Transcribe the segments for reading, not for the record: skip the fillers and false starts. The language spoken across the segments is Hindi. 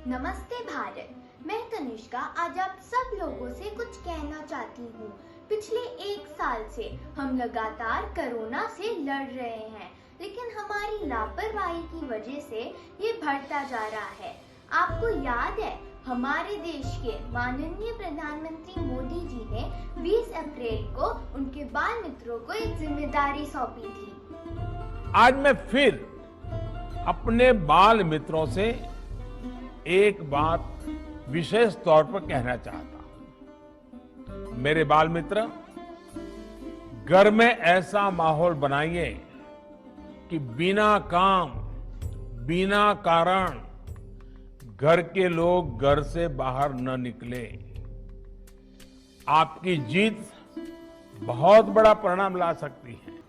नमस्ते भारत, मैं तनिष्का आज आप सब लोगों से कुछ कहना चाहती हूँ। पिछले 1 साल से हम लगातार कोरोना से लड़ रहे हैं, लेकिन हमारी लापरवाही की वजह से ये बढ़ता जा रहा है। आपको याद है, हमारे देश के माननीय प्रधानमंत्री मोदी जी ने 20 अप्रैल को उनके बाल मित्रों को एक जिम्मेदारी सौंपी थी। आज मैं फिर अपने बाल मित्रों से एक बात विशेष तौर पर कहना चाहता हूं। मेरे बाल मित्र, घर में ऐसा माहौल बनाइए कि बिना काम, बिना कारण घर के लोग घर से बाहर न निकले। आपकी जीत बहुत बड़ा परिणाम ला सकती है।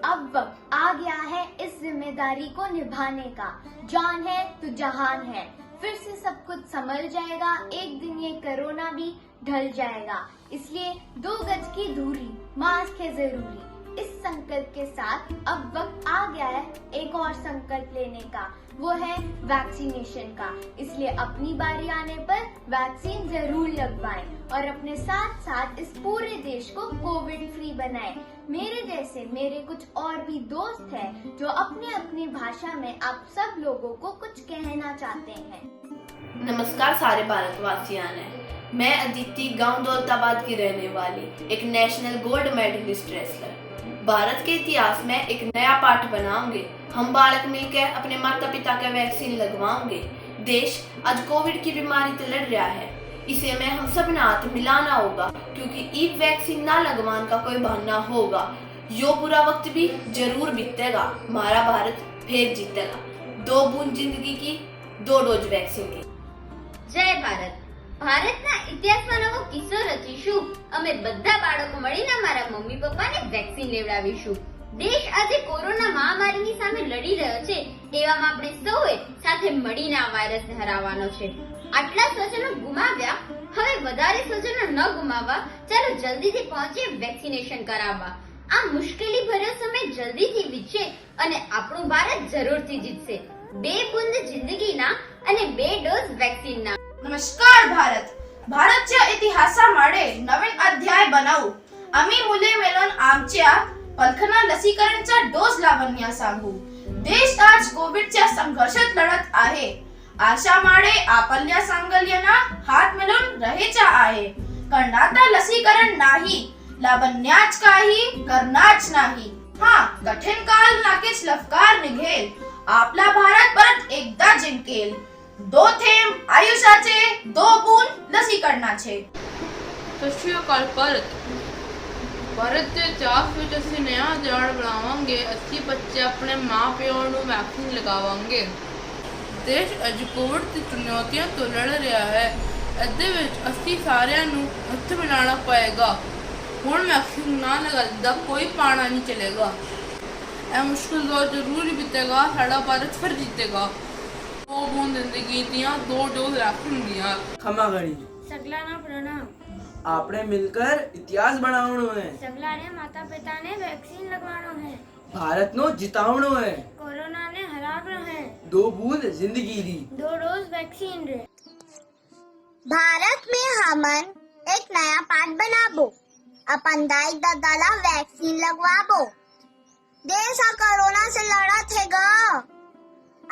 अब वक्त आ गया है इस जिम्मेदारी को निभाने का। जान है तो जहान है। फिर से सब कुछ संभल जाएगा। एक दिन ये कोरोना भी ढल जाएगा। इसलिए 2 गज की दूरी, मास्क है जरूरी। इस संकल्प के साथ अब वक्त आ गया है एक और संकल्प लेने का, वो है वैक्सीनेशन का। इसलिए अपनी बारी आने पर वैक्सीन जरूर लगवाएं और अपने साथ साथ इस पूरे देश को कोविड फ्री बनाएं। मेरे जैसे मेरे कुछ और भी दोस्त हैं जो अपने अपनी भाषा में आप सब लोगों को कुछ कहना चाहते हैं। नमस्कार सारे भारतवासियों ने, मैं अदिति गांव दौलताबाद की रहने वाली एक national gold medallist wrestler. Bharat के इतिहास में एक नया पाठ बनाओगे। हम बालक मिलकर अपने माता पिता के वैक्सीन लगवाओगे। देश आज कोविड की बीमारी से लड़ रहा है। इसे में हम सब ने हाथ मिलाना होगा, क्योंकि एक वैक्सीन ना लगवाने का कोई बहाना होगा। यो बुरा वक्त भी जरूर बीतेगा। हमारा भारत फिर जीतेगा। 2 बूंद जिंदगी की, 2 डोज वैक्सीन की। जय भारत। ભારતના ઇતિહાસમાં નવો કિસ્સો રચીશું। અમે બધા બાળકો મળીને અમારા મમ્મી પપ્પાને વેક્સિન લેવડાવીશું। દેશ આજે કોરોના મહામારીની સામે લડી રહ્યો છે, એવામાં આપણે સૌએ સાથે મળીને આ વાયરસને હરાવવાનો છે। આટલા સ્વજનો ગુમાવ્યા, હવે વધારે સ્વજનો ન ગુમાવવા ચાલો જલ્દીથી પહોંચીએ વેક્સિનેશન કરાવવા। આ મુશ્કેલી ભર્યો સમય જલ્દીથી વીતશે અને આપણું ભારત જરૂરથી જીતશે। 2 બૂંદ જિંદગીના અને 2 ડોઝ વેક્સિનના। नमस्कार भारत। भारतच्या इतिहासामध्ये नवीन अध्याय बनवू। आम्ही मुले मिळून आमच्या पलखना लसीकरणचा डोस लावण्या सांगू। देश आज कोविडच्या संघर्षात लढत आहे। आशामाडे आपल्या सांगल्याना हात मिळून राहायचा आहे। करणाता लसीकरण नाही, लावण्याच काही करणाच नाही। हा कठीण काल नाकीच लवकर निघेल। आपला भारत परत एकदा जिंकेल। 2 थेंब आयुष्याचे, 2 बूंद लसीकरणाचे। ਸਤਿ ਸ਼੍ਰੀ ਅਕਾਲ ਭਾਰਤ ਦੇ ਇਤਿਹਾਸ ਵਿੱਚ ਅਸੀਂ ਨਵਾਂ ਅਧਿਆਇ ਬਣਾਵਾਂਗੇ। ਅਸੀਂ ਬੱਚੇ ਆਪਣੇ ਮਾਂ-ਪਿਓ ਨੂੰ ਵੈਕਸੀਨ ਲਗਾਵਾਂਗੇ। ਦੇਸ਼ ਅੱਜ ਕੋਵਿਡ ਦੀ ਚੁਣੌਤੀਆਂ ਤੋਂ ਲੜ ਰਿਹਾ ਹੈ। ਇਹਦੇ ਵਿੱਚ ਅਸੀਂ ਸਾਰਿਆਂ ਨੂੰ ਹੱਥ ਮਿਲਾਉਣਾ ਪਏਗਾ। ਹੁਣ ਵੈਕਸੀਨ ਨਾ ਲਗਾਉਂਦਾ ਕੋਈ ਪਾਣਾ ਨਹੀਂ ਚਲੇਗਾ। ਇਹ ਮੁਸ਼ਕਿਲ ਦੌਰ ਜ਼ਰੂਰ ਬੀਤੇਗਾ। ਸਾਡਾ ਭਾਰਤ ਫਿਰ जीतेगा। 2 बूंद जिंदगी दिया, 2 डोज वैक्सीन दिया। खमा घड़ी सगलाना प्रणाम। आपने मिलकर इतिहास बनावणो है। सगलाने माता पिता ने वैक्सीन लगवानो है। भारत नो जितावणो है। कोरोना ने हरावनो है। 2 बूंद जिंदगी दी, 2 डोज वैक्सीन रे। भारत में हमन एक नया पाठ बनाबो। अपन दाई दादा वैक्सीन लगवाबो। देश कोरोना से लड़त है गा।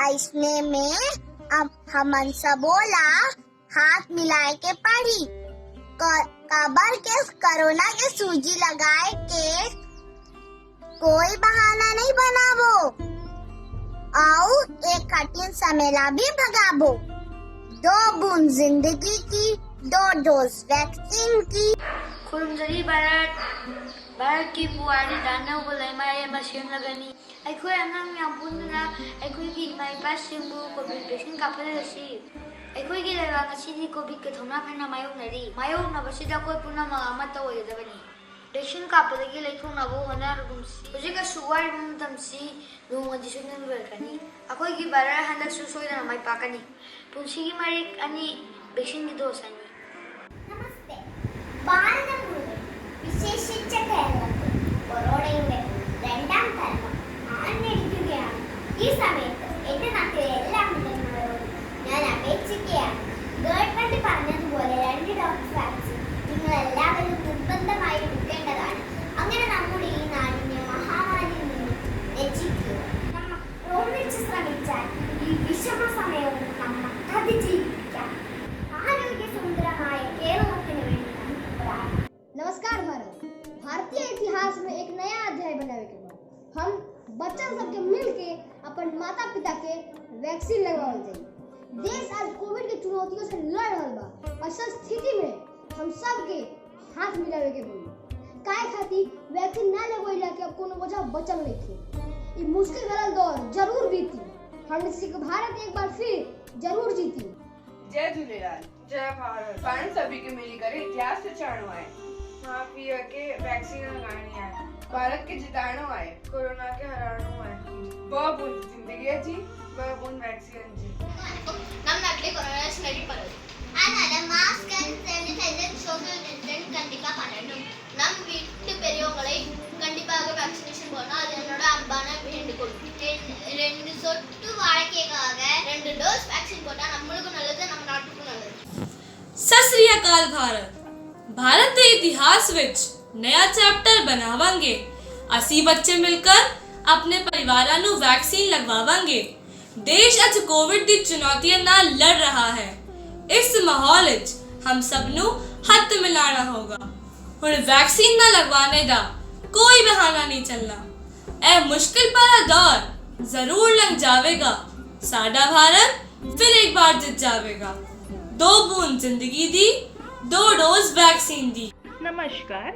ऐसने में अब हमन सबोला हाथ मिलाए के पड़ी। कबर के कोरोना के सूजी लगाए के कोई बहाना नहीं बनाबो। आओ एक कठिन समेला भी भगाबो। 2 बूंद जिंदगी की, 2 डोज वैक्सीन की। खुरमजरी भारत की पुआरी दानव को लैमाए मशीन लगनी। अखोई अंगम यापुंदना अखोई की माई पास सिंबु कोविड वैक्सीन का फलसी। अखोई की लगा ngasi कोविड के थोना फना मायो नबसिदा कोई पुना मत ओयदबनी। वैक्सीन का पलगी लेथो नबो होना रुमसी। हुजिका सुवार मुंतमसी रुमजी सुनन वेलकनी। अखोई की बारा हंदक सुसोइदा माई पाकनी। पुंसी की मारी अनि वैक्सीन की दोसनी। നമസ്തേ. ഭാരതം മുഴുവൻ വിശേഷിച്ച കേരളത്തിൽ കൊറോണയുടെ 2ാം തരംഗം ആഞ്ഞടിക്കുകയാണ്. ഈ സമയത്ത് എന്റെ നാട്ടിലെ എല്ലാ മുതിർന്നവരോടും ഞാൻ അപേക്ഷ അറിയിച്ചിരിക്കുകയാണ്. ഗവൺമെന്റ് പറഞ്ഞതുപോലെ 2 ഡോസ് വാക്സിൻ നിങ്ങൾ എല്ലാവരും നിർബന്ധമായി എടുക്കേണ്ടതാണ്. അങ്ങനെ നമ്മുടെ ഈ നാടിനെ മഹാമാരിയിൽ നിന്ന് രക്ഷിക്കുക. നമ്മൾ ഒന്നിച്ച് ശ്രമിച്ചാൽ ഈ വിഷമ സമയവും നമ്മൾ അതിജീവിക്കാം. आरोग्यसुंदरമായ കേരളത്തിന് വേണ്ടി നമുക്ക് പ്രാർത്ഥിക്കാം. नमस्कार भारत। भारतीय इतिहास में एक नया अध्याय बनावे के बाद हम बच्चन सबके मिल के अपन माता पिता के वैक्सीन लगवावल जाई। देश आज कोविड के चुनौतियों से लड़ रहल बा। ऐसा स्थिति में हम सब के हाथ मिलावे के पड़ी। काहे खातिर वैक्सीन ना लगवाइला के अब कोनो वजह बचल नइखे। ई मुश्किल भरल दौर जरूर बीती। हमने से भारत एक बार फिर जरूर जीती। जय झूलेलाल, जय भारत। पाण सभी के मिली करे इतिहास से जाणो आहे। मां पीउ के वैक्सीन लगानी है, भारत के जिताणो आहे, कोरोना के हराणो आहे। ब बूंद जिंदगी जी, ब बूंद वैक्सीन जी. ನಮ್ಮ ನಾட்டிലെ ಕೊರೋನಾ ನಡಿಪಡೋದು. அதனால mask and sanitiser social distance கண்டிப்பா பண்ணணும். நம் வீட்டு பெரியவங்களை கண்டிப்பாக வேக்சினேஷன் போடணும். அது என்னோட அன்பான வேண்டுகோள். 2 சொட்டு வாழ்க்கைக்காக 2 டோஸ் वैक्सीन போட்டா நம்மளுக்கும் நல்லது, நம்ம நாட்டுக்கும் நல்லது. ਸਤਿ ਸ੍ਰੀ ਅਕਾਲ ਭਾਰਤ। ਭਾਰਤ ਦੇ ਇਤਿਹਾਸ ਵਿੱਚ ਨया ਚੈਪਟਰ ਬਣਾਵਾਂਗੇ। ਅਸੀਂ ਬੱਚੇ ਮਿਲकर ਆਪਣੇ ਪਰਿਵਾਰਾਂ ਨੂੰ ਵੈਕਸੀਨ ਲਗਵਾਵਾਂਗੇ। ਦੇਸ਼ ਅੱਜ ਕੋਵਿਡ ਦੀ ਚੁਣੌਤੀਆਂ ਨਾਲ ਲੜ ਰਹਾ ਹੈ। ਇਸ ਮਾਹੌਲ ਵਿੱਚ ਹਮ ਸਭ ਨੂੰ ਹੱਥ ਮਿਲਾਣਾ ਹੋਗਾ। ਹੁਣ ਵੈਕਸੀਨ ਨਾ ਲਗਵਾਣੇ ਦਾ ਕੋਈ ਬਹਾਨਾ ਨਹੀਂ ਚੱਲਣਾ। ਇਹ ਮੁਸ਼ਕਿਲ ਭਰਾ ਦੌਰ ਜ਼ਰੂਰ ਲੰਘ ਜਾਵੇਗਾ। ਸਾਡਾ ਭਾਰਤ ਫਿਰ ਇੱਕ ਵਾਰ ਜਿੱਤ ਜਾਵੇਗਾ। 2 बूंद जिंदगी दी, 2 डोज वैक्सीन दी। નમસ્કાર,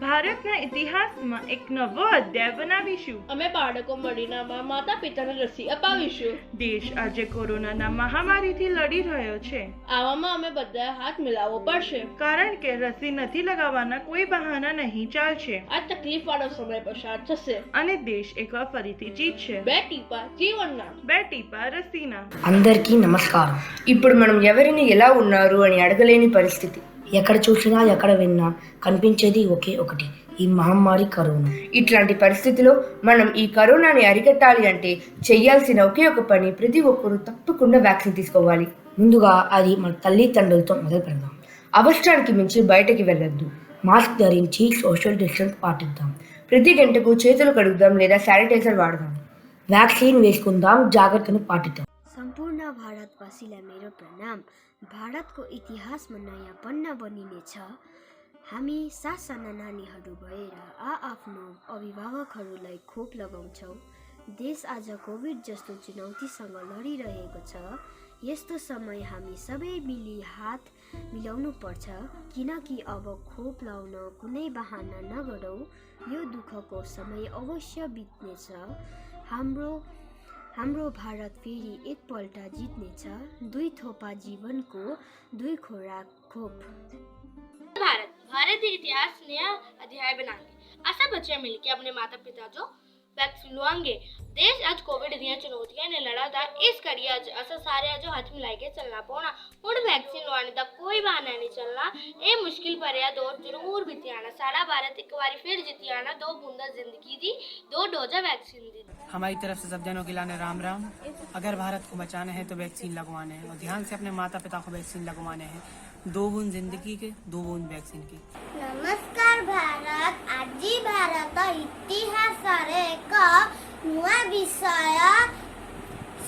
ભારતના ઇતિહાસમાં એક નવો અધ્યાય બનાવીશું. અમે બાળકો મળીને માતા પિતાને રસી અપાવીશું. દેશ આજે કોરોનાના મહામારીથી લડી રહ્યો છે, આવામાં અમે બધાએ હાથ મિલાવવો પડશે. કારણ કે રસી નથી લગાવવાના કોઈ બહાના નહીં ચાલશે આ તકલીફવાળો સમય પસાર થશે અને દેશ એકવાર ફરીથી જીતશે. 2 ટીપા జీవన్నా, 2 టీపా రసీనా. అందరికీ నమస్కారం. ఇప్పుడు మనం ఎవరిని ఎలా ఉన్నారు అని అడగలేని పరిస్థితి. ఎక్కడ చూసినా ఎక్కడ విన్నా కనిపించేది ఒకే ఒకటి, ఈ మహమ్మారి కరోనా. ఇట్లాంటి పరిస్థితిలో మనం ఈ కరోనాని అరికట్టాలి అంటే చేయాల్సిన ఒకే ఒక పని, ప్రతి ఒక్కరూ తప్పకుండా వ్యాక్సిన్ తీసుకోవాలి. ముందుగా అది మన తల్లిదండ్రులతో మొదలు పెడదాం. అవసరానికి మించి బయటకి వెళ్ళొద్దు. మాస్క్ ధరించి సోషల్ డిస్టెన్స్ పాటిద్దాం. ప్రతి గంటకు చేతులు కడుగుదాం లేదా శానిటైజర్ వాడదాం. వ్యాక్సిన్ వేసుకుందాం, జాగ్రత్తను పాటిద్దాం. सम्पूर्ण भारतवासीलाई मेरो प्रणाम। भारतको इतिहासमा नयाँ पन्ना बनिनेछ। हामी 7जना नानीहरू भएर आफ्नो अभिभावकहरूलाई खोप लगाउँछौँ। देश आज कोभिड जस्तो चुनौतीसँग लडिरहेको छ। यस्तो समय हामी सबै मिली हात मिलाउनु पर्छ, किनकि अब खोप लाउन कुनै बहाना नगरौँ। यो दुःखको समय अवश्य बित्नेछ। हाम्रो भारत फेरि एकपल्ट जित्नेछ। 2 थोपा जीवनको 2 खोराक खोप। भारतीय इतिहास नया अध्याय बनाएंगे। ऐसा बच्चे मिलकर अपने माता पिता जो वैक्सीन लवाएंगे। देश आज कोविड दी चुनौतियां ने लड़ा था। इस कड़ी अज असा सारे जो हाथ मिला के चलना पौना। हुण वैक्सीन लवाने का कोई बहाना नहीं चलना। ये मुश्किल भरिया दौर जरूर बीती आना। सारा भारत एक बार फिर जीती आना। 2 बूंदा जिंदगी दी, 2 डोजा वैक्सीन दी। हमारी तरफ से सब जनों के लाने राम राम। अगर भारत को बचाना है तो वैक्सीन लगवाने हैं और ध्यान से अपने माता पिता को वैक्सीन लगवाने हैं। 2 बूंद जिंदगी के, 2 बूंद वैक्सीन की। नमस्कार भारत। आज भारत इतिहास रे एक नुआ विषय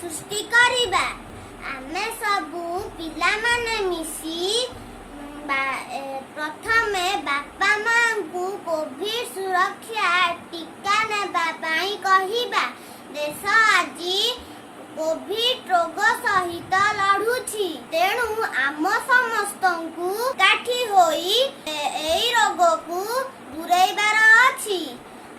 सृष्टि करिबा। आमे सबु पिला माने मिसी प्रथमे बापा मां को कोविड सुरक्षा टीका नेबा पाई कहिबा। देश आज कोविड रोग सहित लड़ुछि, तेणु आम समस्तंकु काठी होई एई रोग को दूरेबार अछि।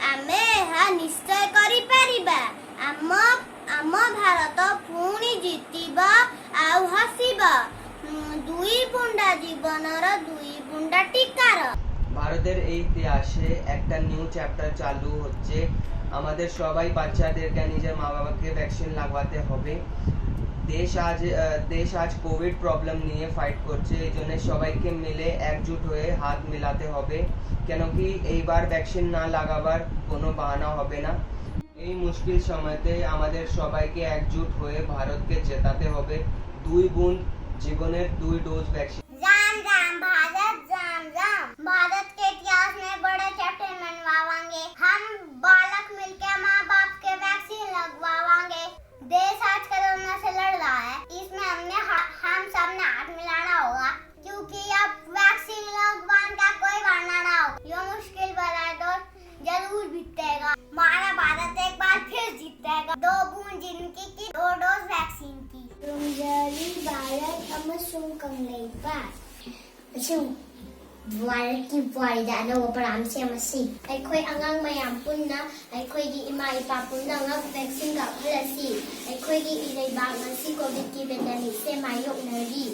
आमे एहा निश्चय करि परिबा। आम भारत पुणी जितिबा आउ हसिबा। 2 बुंडा जीवनर 2 बुंडा टीकार। ভারতের এই ইতিহাসে একটা নিউ চ্যাপ্টার চালু হচ্ছে। আমাদের সবাই বাচ্চাদেরকে নিজের মা বাবাকে ভ্যাকসিন লাগাতে হবে। দেশ আজ কোভিড প্রবলেম নিয়ে ফাইট করছে, এই জন্য সবাইকে মিলে একজুট হয়ে হাত মিলাতে হবে, কেন কি এইবার ভ্যাকসিন না লাগাবার কোনো বাহানা হবে না। এই মুশকিল সময়তে আমাদের সবাইকে একজুট হয়ে ভারতকে জেতাতে হবে। দুই বুন জীবনের 2 ডোজ वैक्सीन। राम राम भारत, राम राम। भारत के इतिहास में बड़े चैप्टर मनवावांगे। हम बालक मिलकर माँ बाप के वैक्सीन लगवावांगे। देश आज कोरोना से लड़ रहा है, इसमें हम सब ने हाथ मिलाना होगा, क्योंकि अब वैक्सीन लगवाने का कोई बहाना ना हो। ये मुश्किल भरा दौर जरूर बीतेगा। हमारा भारत एक बार फिर जीतेगा। 2 बूंद जिंदगी की 2 डोज वैक्सीन की। Rumjali Bharat amasung kanglaiba. Amasung Bharat ki buhaydana o paramsi amasi. Aikoy angang mayam punna, aikoy gi ima ipa punna ngak vaccine ka phalasi. Aikoy gi ilaybag masi COVID ki pandemic se mayok nari.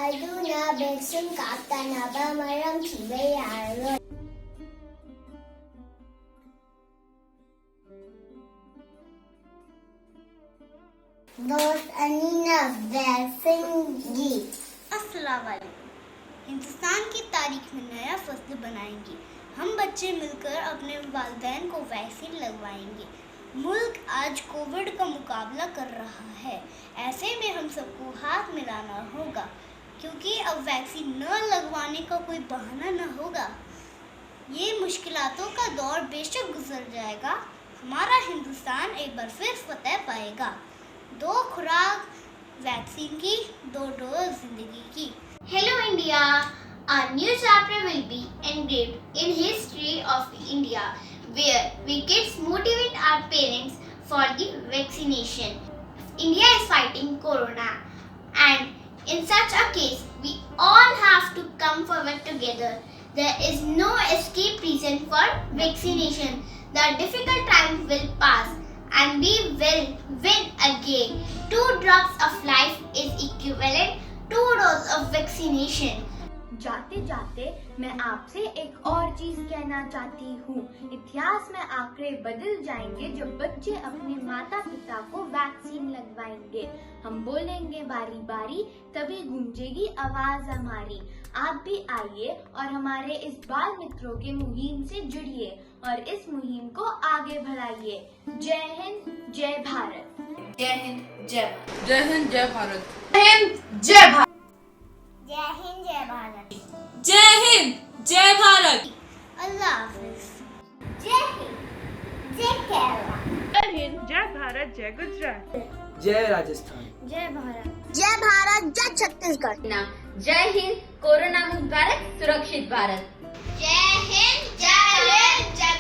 Aduna vaccine ka tanaba maram chibay aron. दोस्त अनीना वैक्सीन। अस्सलाम वालेकुम। हिंदुस्तान की तारीख में नया फसल बनाएंगे। हम बच्चे मिलकर अपने वालिदैन को वैक्सीन लगवाएंगे। मुल्क आज कोविड का मुकाबला कर रहा है, ऐसे में हम सबको हाथ मिलाना होगा, क्योंकि अब वैक्सीन न लगवाने का कोई बहाना न होगा। ये मुश्किलातों का दौर बेशक गुजर जाएगा। हमारा हिंदुस्तान एक बार फिर फतेह पाएगा। 2 खुराक वैक्सीन की, 2 डोज जिंदगी की। Hello India, our new chapter will be engraved in history of India, where we kids motivate our parents for the vaccination. India is fighting corona, and in such a case, we all have to come forward together. There is no escape reason for vaccination. The difficult time will pass, and we will win again. 2 drops of life is equivalent 2 doses of vaccination. जाते जाते मैं आपसे एक और चीज कहना चाहती हूँ। इतिहास में आंकड़े बदल जाएंगे जब बच्चे अपने माता पिता को वैक्सीन लगवाएंगे। हम बोलेंगे बारी बारी, तभी गूंजेगी आवाज हमारी। आप भी आइए और हमारे इस बाल मित्रों के मुहिम से जुड़िए और इस मुहिम को आगे बढ़ाइए। जय हिंद, जय भारत। जय हिंद, जय भारत। जय हिंद, जय भारत। जय हिंद, जय भारत। जय हिंद, जय भारत। जय हिंद, जय भारत। अल्लाह हाफिज। जय हिंद, जय केरला। जय हिंद, जय भारत, जय गुजरात। जय राजस्थान। जय भारत, जय भारत, जय छत्तीसगढ़। जय हिंद, कोरोना मुक्त भारत, सुरक्षित भारत। जय हिंद, जय भारत। जय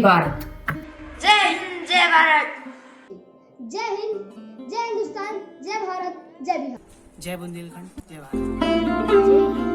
भारत। जय हिंद, जय भारत। जय हिंद, जय हिंदुस्तान, जय भारत, जय बिहार। जय बुंदेलखंड, जय भारत। जय हिंद,